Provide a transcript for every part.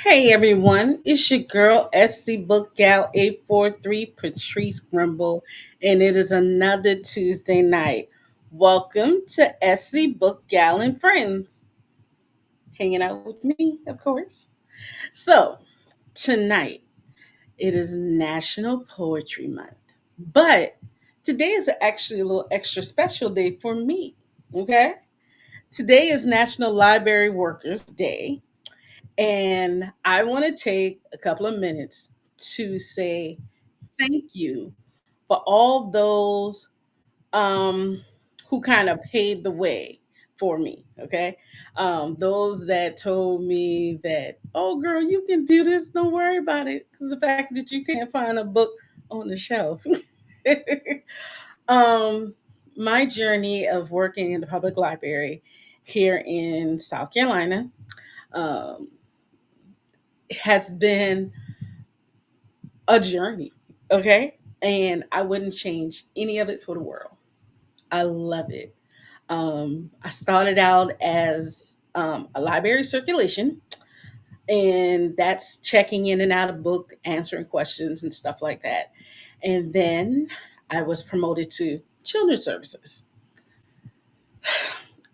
Hey everyone, it's your girl SC Bookgal 843 Patrice Grimball, and it is another Tuesday night. Welcome to SC Bookgal and Friends, hanging out with me, of course. So, tonight it is National Poetry Month, but today is actually a little extra special day for me. Okay, today is National Library Workers Day. And I want to take a couple of minutes to say thank you for all those who kind of paved the way for me. Okay. Those that told me that, oh, girl, you can do this. Don't worry about it. Because the fact that you can't find a book on the shelf. um, my journey of working in the public library here in South Carolina um, has been a journey. Okay. And I wouldn't change any of it for the world. I love it. I started out as a library circulation, and that's checking in and out of book, answering questions and stuff like that. And then I was promoted to children's services.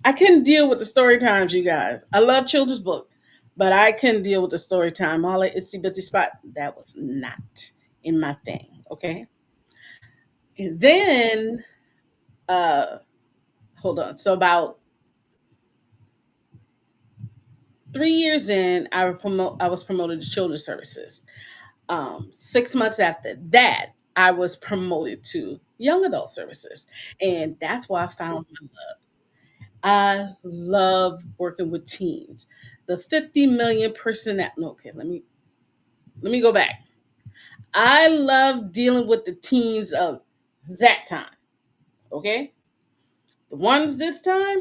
I couldn't deal with the story times, you guys. I love children's book, but I couldn't deal with the story time. All that itsy bitsy spot, that was not in my thing. Okay. And then, uh, hold on. So about 3 years in, I was promoted to children's services. 6 months after that, I was promoted to young adult services, and that's why I found I love working with teens. The 50 million person that no, okay, let me go back. I love dealing with the teens of that time. Okay, the ones this time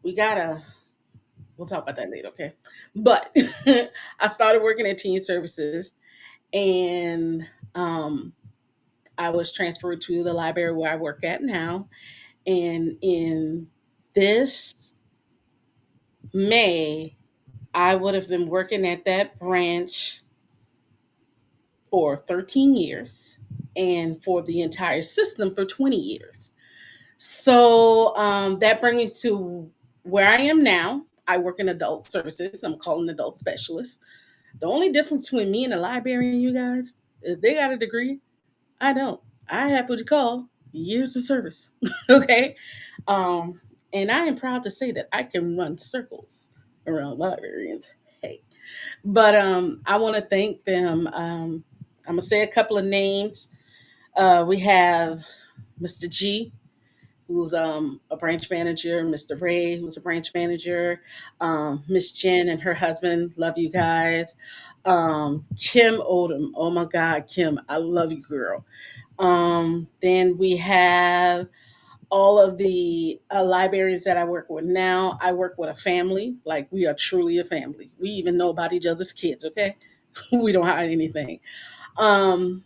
we gotta we'll talk about that later, okay? But I started working at teen services, and I was transferred to the library where I work at now. And in this May, I would have been working at that branch for 13 years and for the entire system for 20 years. So that brings me to where I am now. I work in adult services. I'm called an adult specialist. The only difference between me and a librarian, you guys, is they got a degree. I don't. I have what you call years of service. Okay. Um, and I am proud to say that I can run circles. around librarians. Hey, but I want to thank them. I'm gonna say a couple of names. We have Mr. G, who's a branch manager, Mr. Ray, who's a branch manager, Miss Jen and her husband, love you guys. Kim Odom, oh my God, Kim, I love you, girl. Then we have all of the librarians that I work with now. I work with a family, like we are truly a family. We even know about each other's kids, okay? We don't hide anything. Um,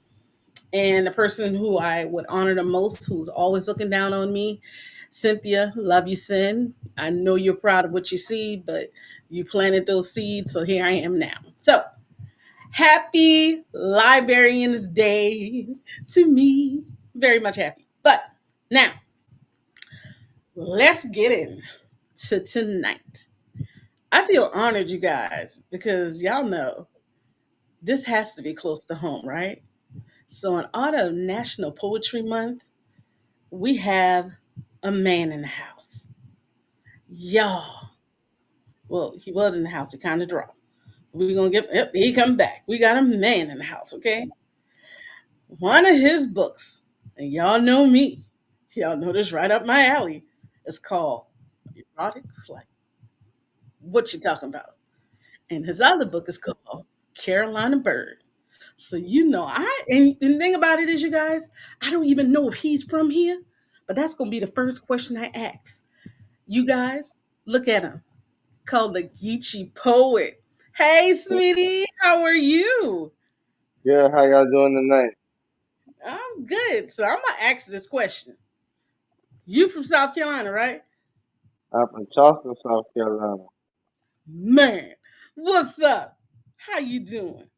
and the person who I would honor the most, who's always looking down on me, Cynthia, love you, Sin. I know you're proud of what you see, but you planted those seeds, so here I am now. So, happy Librarians Day to me. Very much happy. But now, let's get into tonight. I feel honored, you guys, because y'all know this has to be close to home, right? So, in honor of National Poetry Month, we have a man in the house. Y'all. Well, he was in the house. He kind of dropped. We're going to get, yep, he come back. We got a man in the house, okay? One of his books, and y'all know me. Y'all know this right up my alley. It's called Erotic Flight. What you talking about? And his other book is called Carolina Bird. So you know, and the thing about it is, you guys, I don't even know if he's from here, but that's gonna be the first question I ask. You guys, look at him. Called the Geechee Poet. Hey, sweetie, how are you? Yeah, how y'all doing tonight? I'm good. So I'm gonna ask this question. You from South Carolina, right? I'm from Charleston, South Carolina. Man, what's up? How you doing?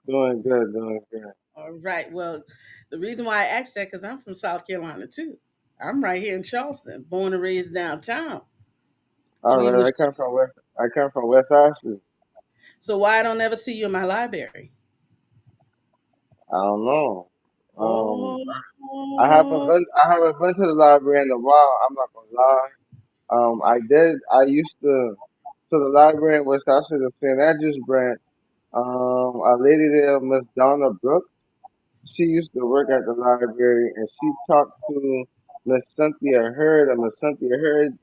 Doing good, doing good. All right. Well, the reason why I asked that because I'm from South Carolina too. I'm right here in Charleston, born and raised downtown. All We right, was I come from West Ashley. so why I don't ever see you in my library? I don't know. Um, Oh, I haven't been to the library in a while. I'm not gonna lie. I used to the library in West Ashley, the St. Andrews branch. A lady there, Miss Donna Brooks. She used to work at the library and she talked to Miss Cynthia Hurd, and Miss Cynthia Hurd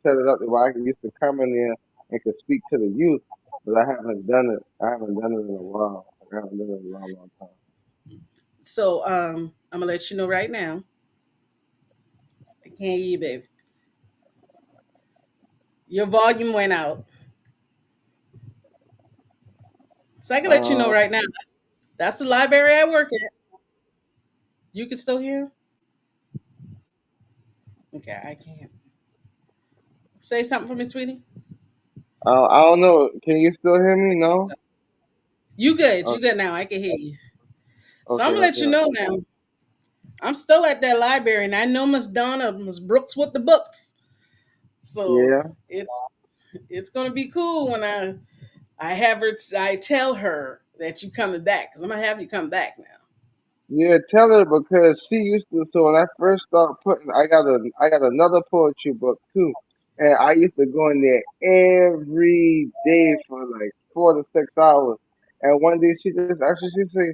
set it up where I used to come in there and could speak to the youth, but I haven't done it. I haven't done it in a while. I haven't done it in a long, long time. so I'm gonna let you know right now. I can't hear you, baby. Your volume went out. So I can let you know Uh, right now. That's the library I work at. You can still hear? Okay, I can't. Say something for me, sweetie. I don't know. Can you still hear me? No. You good. You Okay, good now. I can hear you. So I'm okay, gonna let okay, you know okay. now. I'm still at that library and I know Miss Donna, Miss Brooks with the books. So Yeah. it's gonna be cool when I have her I tell her that you coming back because I'm gonna have you come back now. Yeah, tell her because she used to. So when I first started putting, I got another poetry book too, and I used to go in there every day for like 4 to 6 hours. And one day she just actually she said,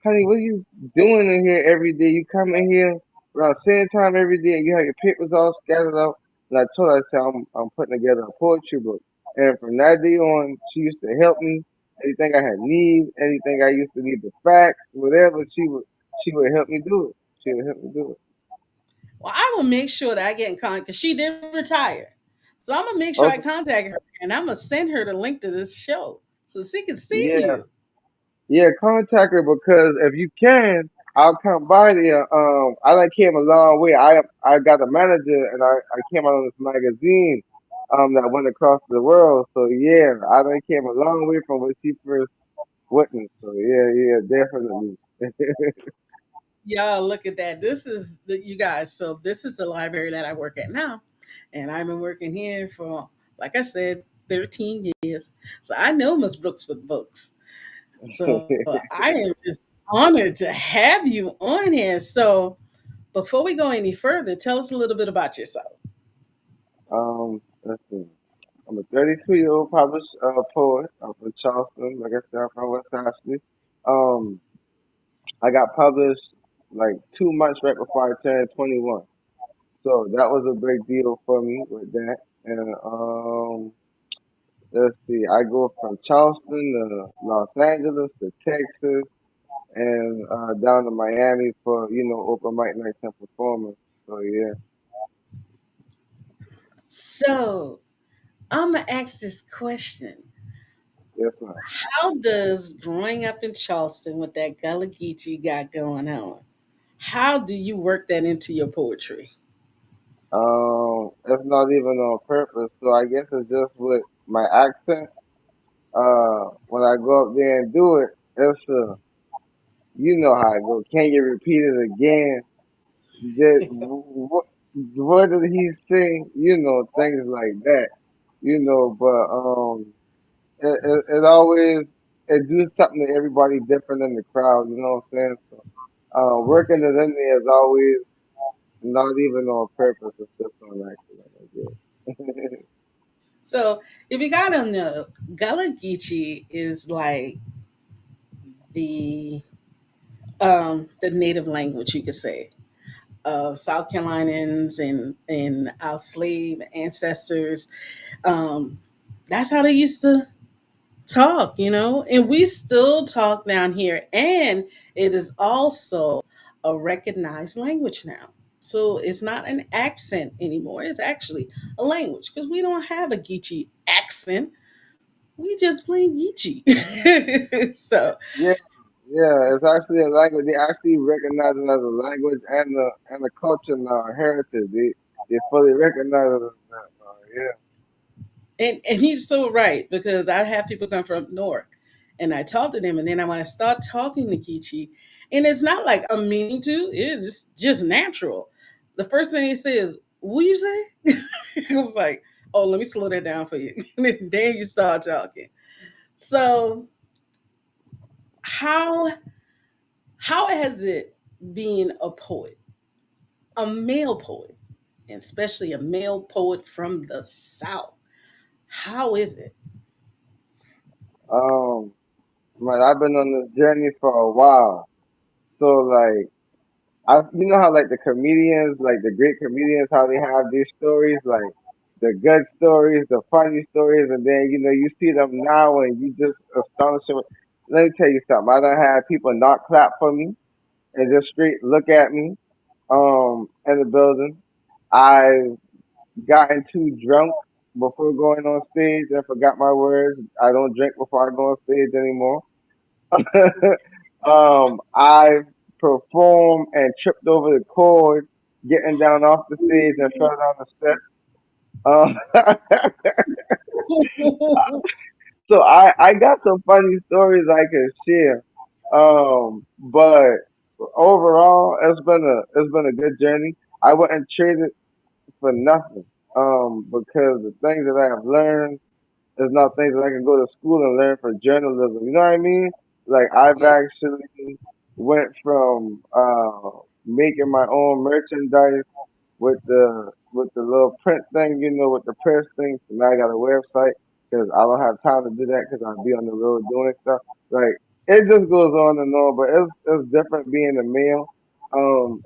"Honey, what are you doing in here every day? You come in here around the same time every day, and you have your papers all scattered out." And I told her, I said, I'm putting together a poetry book." And from that day on, she used to help me. Anything I had need, anything I used to need the facts, whatever, she would help me do it. She would help me do it. Well, I will make sure that I get in contact because she did retire. So I'm gonna make sure I Okay. contact her and I'm gonna send her the link to this show so she can see Yeah. you. Yeah, contact her because if you can, I'll come by there. I like came a long way. I got a manager and I came out on this magazine that went across the world. So yeah, I done came a long way from what she first witnessed. So yeah, yeah, definitely. Y'all look at that. This is the you guys. So this is the library that I work at now. And I've been working here for, like I said, 13 years. So I know Miss Brooks with books. So I am just honored to have you on here. So before we go any further, tell us a little bit about yourself. Let's see. I'm a 32-year-old published poet. I'm from Charleston, like I said, I'm from West Ashley. Um, I got published like 2 months right before I turned 21. So that was a big deal for me with that. And let's see, I go from Charleston to Los Angeles to Texas and down to Miami for open mic nights and performance. So yeah, So I'm gonna ask this question: yes ma'am. how does growing up in Charleston with that Gullah Geechee you got going on? How do you work that into your poetry? It's not even on purpose. So I guess it's just with my accent. When I go up there and do it, it's you know how it goes. Can you repeat it again? What did he say? Things like that. But it always it do something to everybody different in the crowd. You know what I'm saying? So, working it in there is always not even on purpose. It's just on accident, I guess. So if you gotta know, Gullah Geechee is like the the native language, you could say, of South Carolinians and our slave ancestors. Um, that's how they used to talk, and we still talk down here. And it is also a recognized language now. So it's not an accent anymore. It's actually a language because we don't have a Geechee accent. We just plain Geechee. So Yeah, yeah, it's actually a language. They actually recognize it as a language and a culture now, a heritage. They fully recognize it as that now. Yeah, and he's so right because I have people come from north and I talk to them and then I want to start talking to Geechee. And it's not like I'm meaning to, it's just natural. The first thing he says, what you say? I was like, oh, let me slow that down for you. And then you start talking. So how how has it being a poet, a male poet, and especially a male poet from the South? How is it? um, man, I've been on this journey for a while. So like, you know how like the comedians, like the great comedians, how they have these stories, like the good stories, the funny stories, and then you see them now and you just astonished them. Let me tell you something. I done had people not clap for me and just straight look at me in the building. I've gotten too drunk before going on stage and forgot my words. I don't drink before I go on stage anymore. I've performed and tripped over the cord getting down off the stage and fell down the steps. So I got some funny stories I can share. But overall, it's been a good journey. I wouldn't trade it for nothing. Because the things that I have learned is not things that I can go to school and learn for journalism. You know what I mean? Like I've Yeah. actually went from making my own merchandise with the little print thing, with the press thing. So now I got a website because I don't have time to do that because I'll be on the road doing stuff. Like it just goes on and on, but it's different being a male,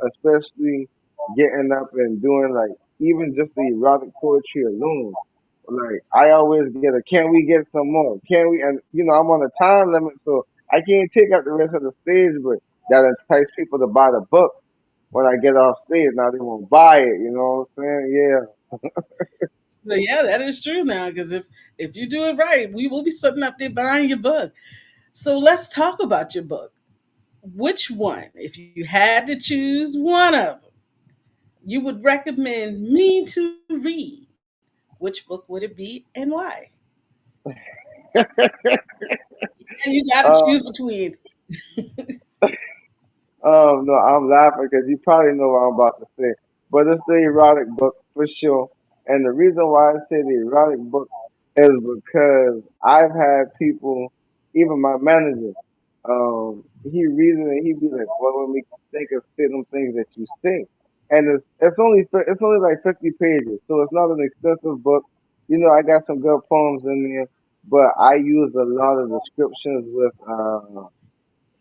especially getting up and doing like even just the erotic poetry alone. Like I always get a, can we get some more? Can we? And I'm on a time limit, so I can't take up the rest of the stage, but that entice people to buy the book when I get off stage. Now they won't buy it. You know what I'm saying? So yeah, that is true now. Because if you do it right, we will be sitting up there buying your book. So let's talk about your book. Which one, if you had to choose one of them, you would recommend me to read? Which book would it be, and why? And you got to Yeah. choose between. No, I'm laughing because you probably know what I'm about to say. But it's the erotic book for sure. And the reason why I say the erotic book is because I've had people, even my manager, he reads it and he be like, "What would make you think of say them things that you say?" And it's only like 50 pages, so it's not an extensive book. I got some good poems in there, but I use a lot of descriptions with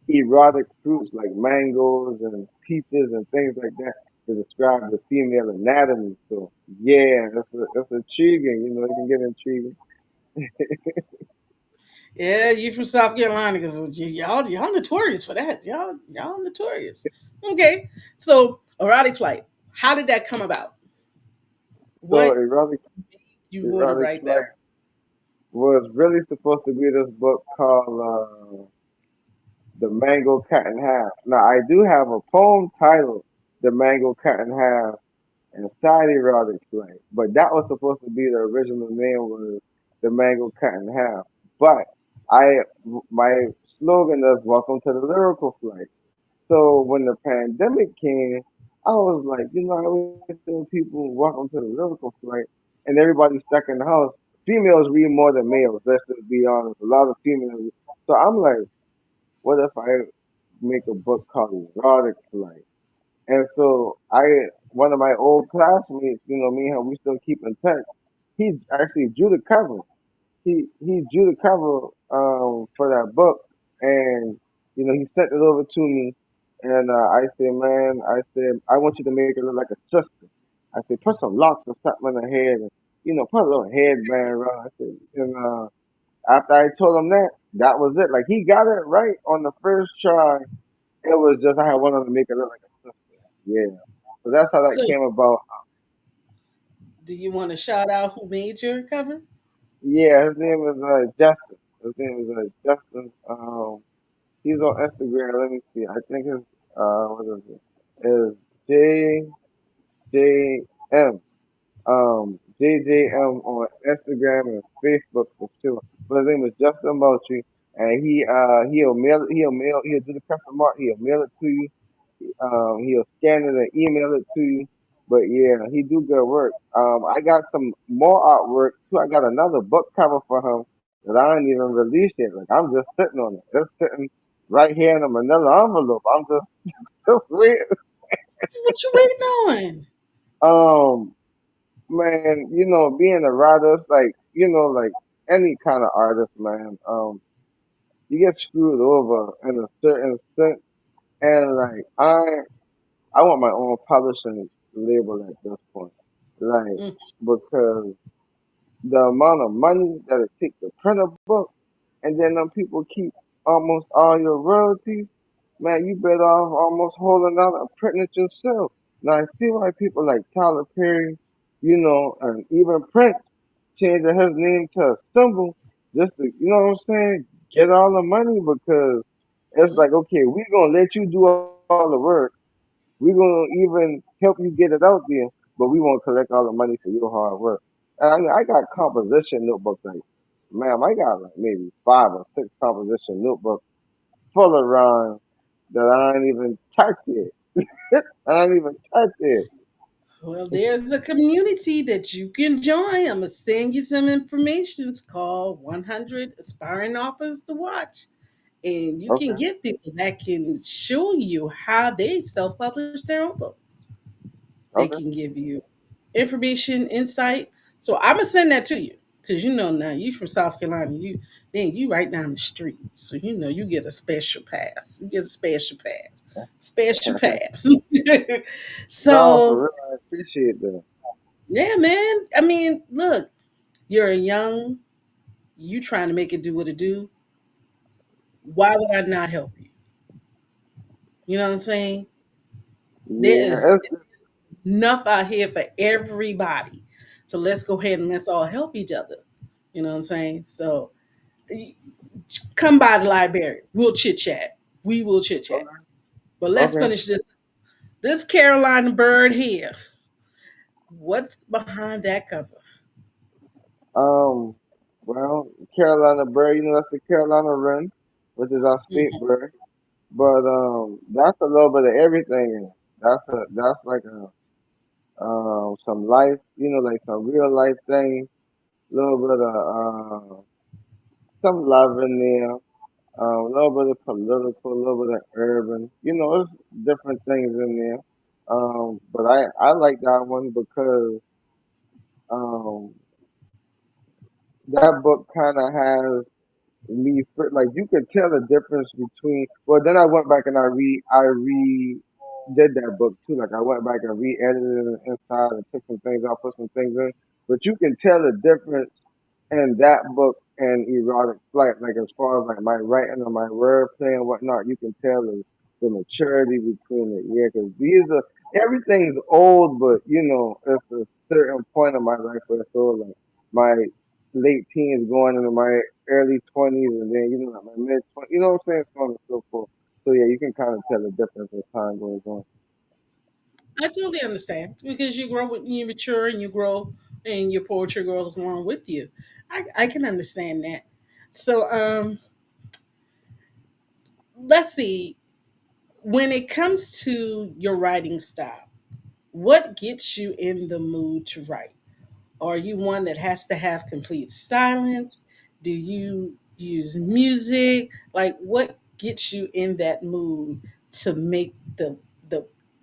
erotic fruits like mangoes and peaches and things like that to describe the female anatomy. So yeah, that's intriguing. It can get intriguing. Yeah, you from South Carolina because y'all notorious for that. Y'all notorious. Okay, so erotic flight. How did that come about? So What you want to erotic write that? flight was really supposed to be this book called The Mango Cut in Half. Now I do have a poem titled The Mango Cut in Half and Side Erotic Flight, but that was supposed to be the original name was The Mango Cut in Half. But I my slogan is Welcome to the Lyrical Flight. So when the pandemic came, I was like, I always tell people welcome to the lyrical flight, and everybody's stuck in the house. Females read more than males. Let's just be honest. A lot of females. So I'm like, what if I make a book called Erotic Flight? And so one of my old classmates, me and him, we still keep in touch. He actually drew the cover. He drew the cover for that book, and he sent it over to me, and I said, man, I want you to make it look like a sister. I said, put some locks or something in her head, and put a little headband around. I said, and after I told him that, that was it. Like he got it right on the first try. It was just I had wanted to make it look like a sister. Yeah. So that's how that So, came about. do you want to shout out who made your cover? Yeah, his name is Justin. His name is Justin. He's on Instagram. Let me see. I think his what is it? Is JJM. JJM on Instagram and Facebook for sure. But his name is Justin Moultrie, and he'll do the custom art. He'll mail it to you. He'll scan it and email it to you. But yeah, he do good work. I got some more artwork too. I got another book cover for him that I ain't even released yet. Like I'm just sitting on it, just sitting right here in a manila envelope. I'm just just waiting. What you waiting on? Um, man, being a writer, it's like like any kind of artist, man. You get screwed over in a certain sense, and like I want my own publishing label at this point. Like, Mm, because the amount of money that it takes to print a book, and then them people keep almost all your royalties, man, you better off almost holding out and printing it yourself. Now, I see why people like Tyler Perry, and even Prince changing his name to a symbol just to, what I'm saying, get all the money because it's mm. like, okay, we're going to let you do all the work. We're gonna even help you get it out there, but we won't collect all the money for your hard work. And I mean, I got composition notebooks like, ma'am, I got like maybe 5 or 6 composition notebooks full of rhymes that I ain't even touched yet. I ain't even touched it. Well, there's a community that you can join. I'm gonna send you some information. It's called 100 Aspiring Authors to Watch, and you can Okay, get people that can show you how they self-publish their own books. They okay, can give you information, insight. So I'm gonna send that to you because now you from South Carolina. You right down the street, so you get a special pass. You get a special pass, special pass. no, for So real, I appreciate that. yeah, man. I mean, look, you're a young. You trying to make it do what it do. Why would I not help you? You know what I'm saying? There is Yeah, it's enough out here for everybody. So let's go ahead and let's all help each other. You know what I'm saying? So come by the library. We'll chit chat. We will chit chat. okay. But let's Okay. finish this. This Carolina bird here. What's behind that cover? Um, well, Carolina bird, that's the Carolina wren, which is our state Mhm. bird. But that's a little bit of everything. In it. That's like some life, like some real life things. A little bit of some love in there. A little bit of political, a little bit of urban. There's different things in there. But I like that one because um that book kind of has me like you could tell the difference between. Well, then I went back and I did that book too. Like I went back and re-edited it inside and took some things out, put some things in. But you can tell the difference in that book and erotic flight. Like as far as like my writing or my wordplay and whatnot, you can tell the maturity between it. Yeah, because these are everything's old, but you know it's a certain point of my life where it's old. Like my late teens going into my early 20s, and then you know like my mid 20s. You know what I'm saying? So on and so forth. So yeah, you can kind of tell the difference as time goes on. I totally understand because you grow with you mature and you grow and your poetry grows along with you. I can understand that. So let's see. When it comes to your writing style, what gets you in the mood to write? Are you one that has to have complete silence? Do you use music? Like what gets you in that mood to make the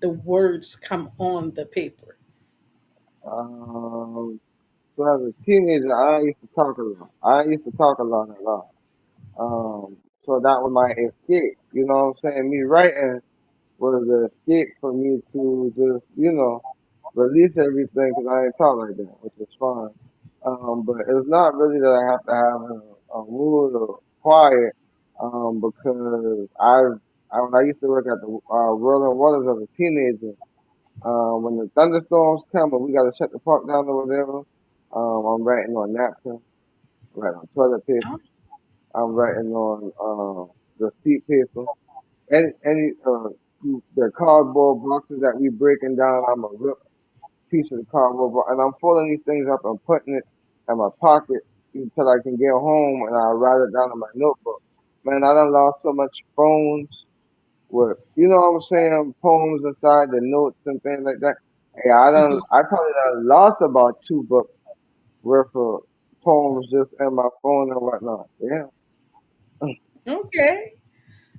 the words come on the paper? Um, so as a teenager, I used to talk a lot. I used to talk a lot. So that was my escape. You know what I'm saying? Me writing was the escape for me to just, you know, release everything because I ain't talk like that, which is fine. But it's not really that I have to have a mood or quiet, because when I used to work at the Rolling Waters as a teenager, when the thunderstorms come and we got to shut the park down or whatever, I'm writing on napkins, writing on toilet paper, I'm writing on the seat paper. Any the cardboard boxes that we breaking down, I'm a rip piece of the cardboard box, and I'm folding these things up and putting it in my pocket until I can get home, and I write it down in my notebook. Man, I done lost so much phones with, you know what I'm saying, poems inside the notes and things like that. Hey, I probably done lost about 2 books worth of poems just in my phone and whatnot. Yeah. Okay.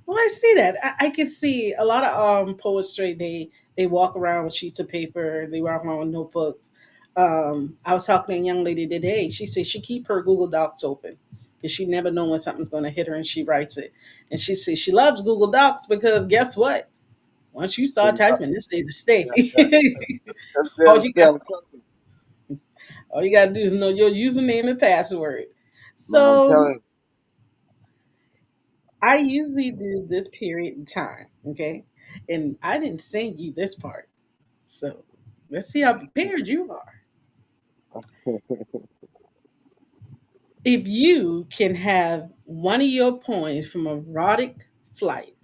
Well, I see that. I can see a lot of poetry. They walk around with sheets of paper. They walk around with notebooks. I was talking to a young lady today. She said she keep her Google Docs open because she never know when something's going to hit her, and she writes it. And she says she loves Google Docs because guess what? Once you start typing, this day to stay. Yeah, yeah. That's there all to you stay. got, I'm telling you, all you got to do is know your username and password. man. I'm So telling I usually do this period in time, okay? And I didn't send you this part. So let's see how prepared you are. you. If you can have one of your poems from erotic flight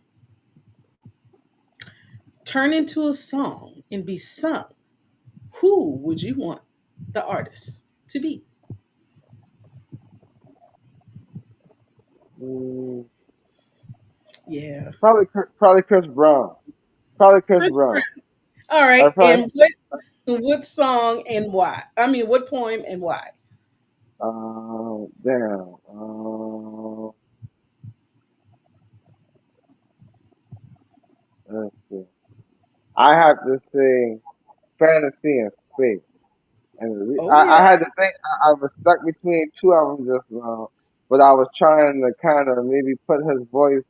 turn into a song and be sung, who would you want the artist to be? Mm, Yeah. probably Chris Brown. Probably Chris Chris Brown. Brown. All I right. probably And what song and why? I mean, what poem and why? damn. Let's see. I have to say fantasy and space. And Oh I yeah. had to think. I was stuck between 2 of them just now, but I was trying to kind of maybe put his voice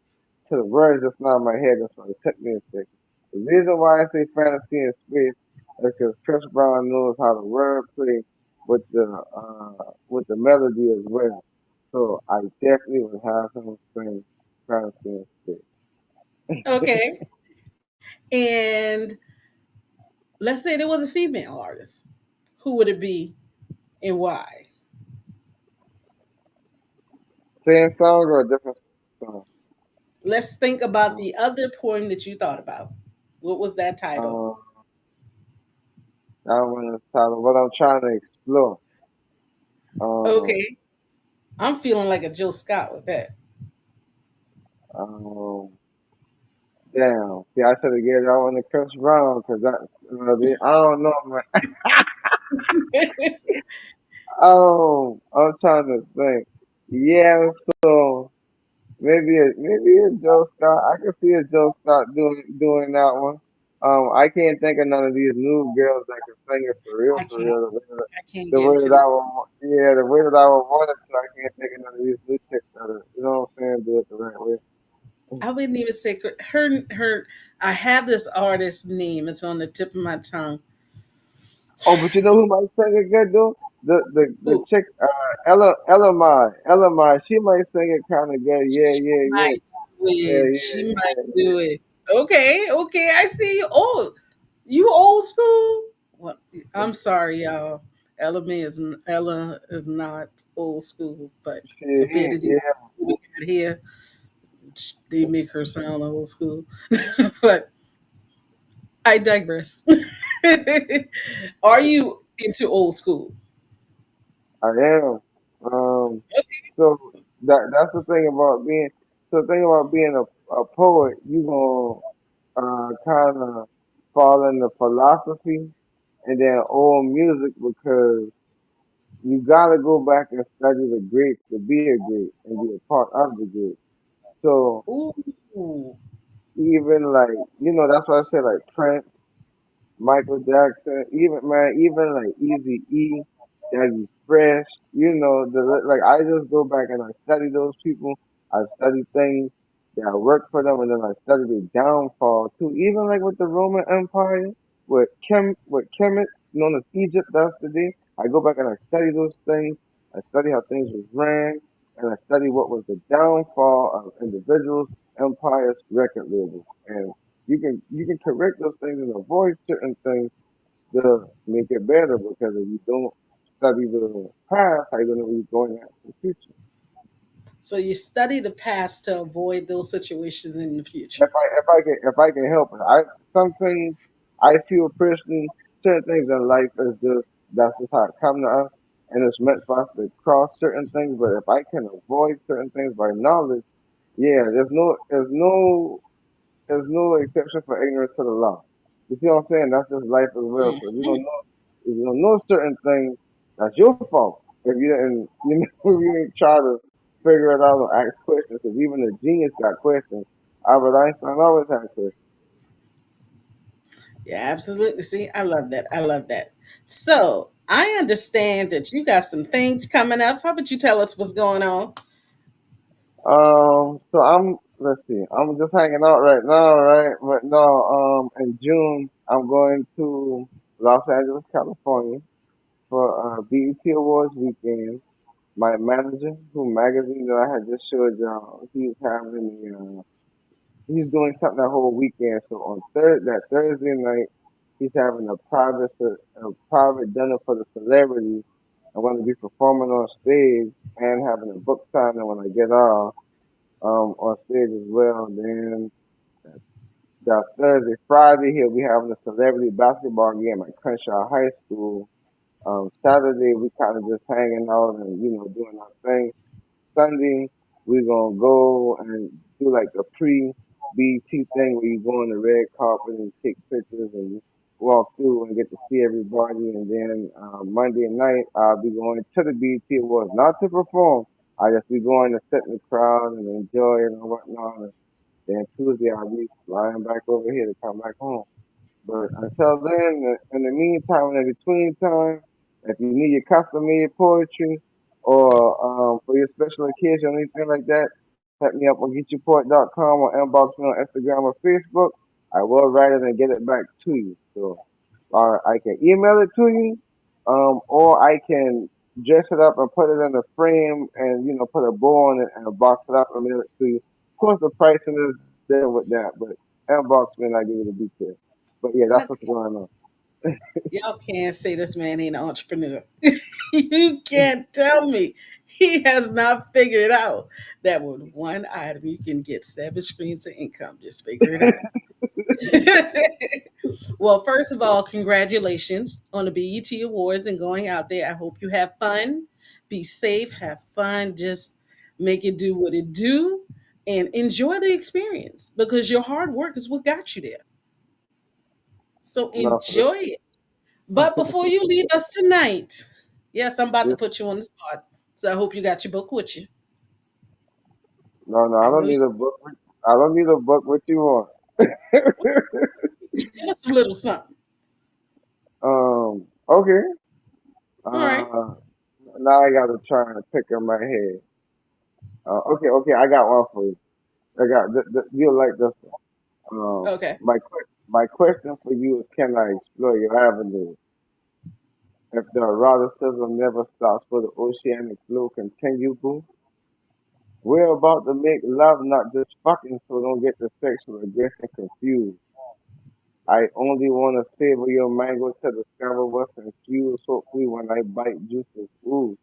to the words just now in my head. That's why it took me a second. The reason why I say fantasy and space is because Chris Brown knows how to word play with the melody as well. So I definitely would have him sing fantasy and space. Okay. And let's say there was a female artist. Who would it be and why? Same song or a different song? Let's think about Um, the other poem that you thought about. What was that title? um, that one is titled "What I'm Trying to Explore." Um, Okay. I'm feeling like a Jill Scott with that. um, damn. See, I should have gave that one to Chris Brown because I don't know, man. Oh, I'm trying to think. Yeah, so maybe a Joe Scott. I can see a Joe Scott doing that one. I can't think of none of these new girls that can sing it for real, I for can't. real. I can't The get way into that I the. would, yeah, the way that I would want it to, I can't think of none of these new chicks that are, you know what I'm saying, do it the right way. I wouldn't even say her. I have this artist's name. It's on the tip of my tongue. Oh, but you know who might sing it good though? The Who? chick, Ella Mai, she might sing it kind of good. Yeah, She yeah, yeah, might do yeah, it. She might yeah, yeah, do it. Okay, okay. I see you. Oh, you old school? Well, yeah. I'm sorry, y'all. Ella is not old school, but Shit, compared to these yeah, people we got here, they make her sound old school. But I digress. Are you into old school? I am. Um, so that's the thing about being. So the thing about being a poet, you gonna kind of fall into philosophy and then old music because you gotta go back and study the greats to be a great and be a part of the great. So Ooh. even like that's why I say like Prince, Michael Jackson, even man, even like Easy E, Dougie Fresh, like I just go back and I study those people. I study things that work for them, and then I study the downfall too. Even like with the Roman Empire, with Kemet, known as Egypt, that's today. I go back and I study those things. I study how things was ran, and I study what was the downfall of individuals, empires, record labels, and you can correct those things and avoid certain things to make it better because if you don't study the past, how you gonna be going at the future? So you study the past to avoid those situations in the future. If I can help it, some things I feel personally certain things in life is just that's just how it come to us and it's meant for us to cross certain things. But if I can avoid certain things by knowledge, yeah, there's no exception for ignorance to the law. You see what I'm saying? That's just life as well. So if you don't know certain things, that's your fault. If you didn't, if you didn't try to figure it out or ask questions, because even the genius got questions. Albert Einstein always had questions. Yeah, absolutely. See, I love that. I love that. So I understand that you got some things coming up. How about you tell us what's going on? So let's see, I'm just hanging out right now, right? But no, in June I'm going to Los Angeles, California for BET Awards weekend. My manager, who magazine that I had just showed y'all, he's doing something that whole weekend. So on that Thursday night, he's having a private dinner for the celebrities. I'm going to be performing on stage and having a book signing when I get off on stage as well. Then that Thursday, Friday, he'll be having a celebrity basketball game at Crenshaw High School. Saturday, we kind of just hanging out and doing our thing. Sunday, we're gonna go and do like a pre-BT thing where you go on the red carpet and take pictures and walk through and get to see everybody. And then Monday night, I'll be going to the BT Awards, not to perform. I just be going to sit in the crowd and enjoy it and whatnot. And then Tuesday, I'll be flying back over here to come back home. But until then, in the meantime, in between time, if you need your custom made poetry or for your special occasion or anything like that, hit me up on getyourpoet.com or inbox me on Instagram or Facebook. I will write it and get it back to you. So, I can email it to you, or I can dress it up and put it in a frame and put a bow on it and box it up and mail it to you. Of course, the pricing is there with that, but inbox me and I give you the details. But yeah, that's what's Okay. going on. Y'all can't say this man ain't an entrepreneur. You can't tell me he has not figured out that with one item you can get 7 streams of income. Just figure it out. Well, first of all, congratulations on the BET Awards and going out there. I hope you have fun. Be safe, have fun, just make it do what it do and enjoy the experience because your hard work is what got you there. So No, for enjoy it. But before you leave us tonight, yes, I'm about to this, put you on the spot. So I hope you got your book with you. no, no, I I don't know need a book. I don't need a book. What you want? Give us a little something. Okay. All right. Uh, now I gotta try and pick in my head. Okay, okay, I got one for you. I got you'll like this one. Okay. My question for you is, can I explore your avenue? If the eroticism never stops, for the oceanic flow continue, boo? We're about to make love, not just fucking, so don't get the sexual aggression confused. I only want to savor your mango to discover what's infused. Hopefully, when I bite juices ooze.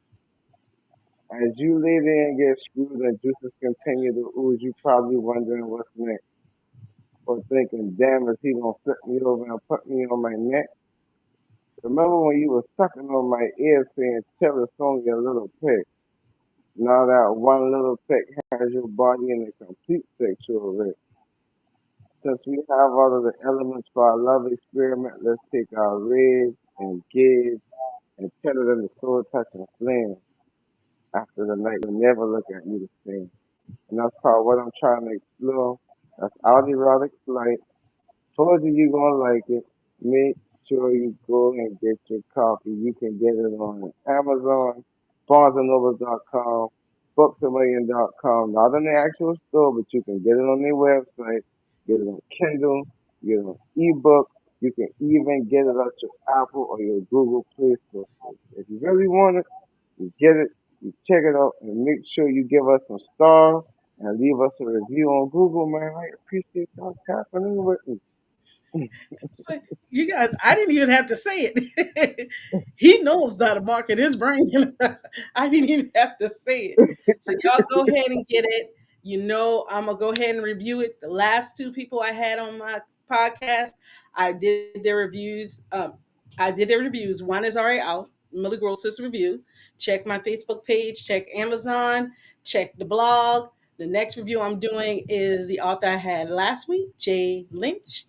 As you lay there and get screwed and juices continue to ooze, you probably wondering what's next. Or thinking, damn, is he gonna flip me over and put me on my neck? Remember when you were sucking on my ear saying, chill, it's only a little pick. Now that one little pick has your body in a complete sexual wreck. Since we have all of the elements for our love experiment, let's take our ribs and gigs and put it in the soul touching flame. After the night, you'll never look at me the same. And that's part what I'm trying to explore. That's our erotic flight. Told you you're gonna like it. Make sure you go and get your copy. You can get it on Amazon, BarnesandNobles.com, BooksAMillion.com. Not in the actual store, but you can get it on their website. Get it on Kindle. Get it on ebook. You can even get it at your Apple or your Google Play Store. If you really want it, you get it. You check it out and make sure you give us some stars and leave us a review on Google, man. I appreciate y'all tapping in with me. So, you guys, I didn't even have to say it. He knows how to market his brain. I didn't even have to say it. So y'all go ahead and get it. You know, I'm gonna go ahead and review it. The last two people I had on my podcast, I did their reviews. I did their reviews. One is already out, Millie Gross's review. Check my Facebook page. Check Amazon. Check the blog. The next review I'm doing is the author I had last week, Jay Lynch.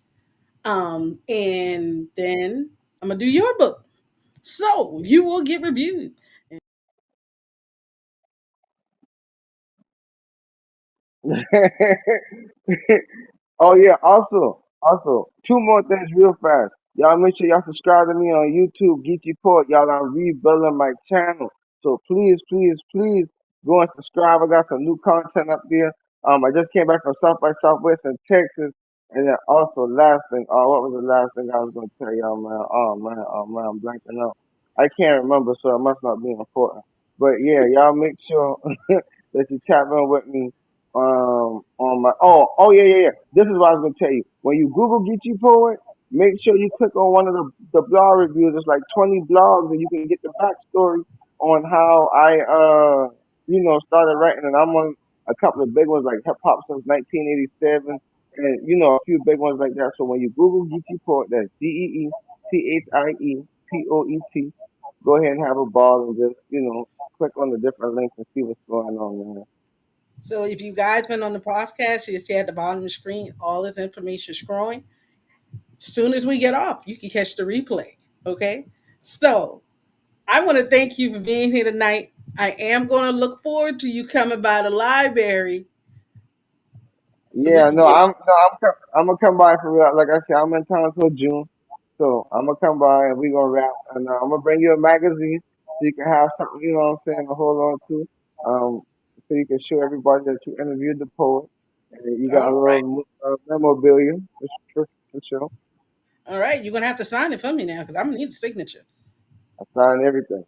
And then I'm gonna do your book. So you will get reviewed. Oh yeah, also, two more things real fast. Y'all make sure y'all subscribe to me on YouTube, Geeky Port. Y'all, I'm rebuilding my channel. So please, please, please go and subscribe. I got some new content up there. I just came back from South by Southwest in Texas. And then also last thing, what was the last thing I was gonna tell y'all, man? Oh man, I'm blanking out. I can't remember, so it must not be important. But yeah, y'all make sure that you tap in with me on my yeah, yeah, yeah. This is what I was gonna tell you. When you Google Geechee Poet, make sure you click on one of the blog reviews. There's like 20 blogs and you can get the backstory on how I started writing, and I'm on a couple of big ones like hip hop since 1987 and a few big ones like that. So when you Google Geechee Poet, that's GeeChiePoet. Go ahead and have a ball and just click on the different links and see what's going on, man. So if you guys been on the podcast, you see at the bottom of the screen all this information scrolling. As soon as we get off, you can catch the replay. Okay. So I want to thank you for being here tonight. I am going to look forward to you coming by the library so we Yeah, can get I'm gonna come by for real. Like I said, I'm in town until June, so I'm gonna come by and we gonna wrap. And I'm gonna bring you a magazine so you can have something, you know what I'm saying, to hold on to. So you can show everybody that you interviewed the poet, and you got a all right. little memorabilia for sure. All right. You're going to have to sign it for me now because I'm going to need a signature. I signed everything.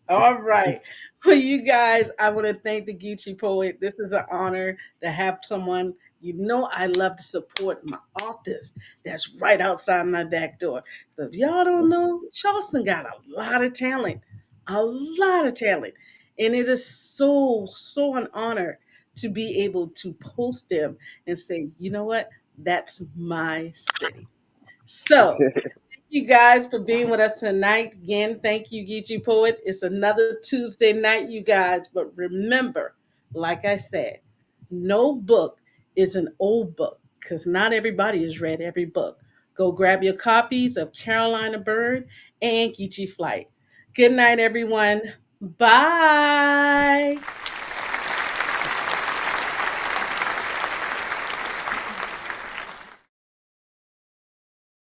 All right. Well, you guys, I want to thank the Geechee Poet. This is an honor to have someone. You know, I love to support my authors. That's right outside my back door. So if y'all don't know, Charleston got a lot of talent, a lot of talent. And it is so, so an honor to be able to post them and say, you know what? That's my city. So, thank you guys for being with us tonight. Again, thank you, Geechee Poet. It's another Tuesday night, you guys. But remember, like I said, no book is an old book because not everybody has read every book. Go grab your copies of Carolina Bird and Geechee Flight. Good night, everyone. Bye.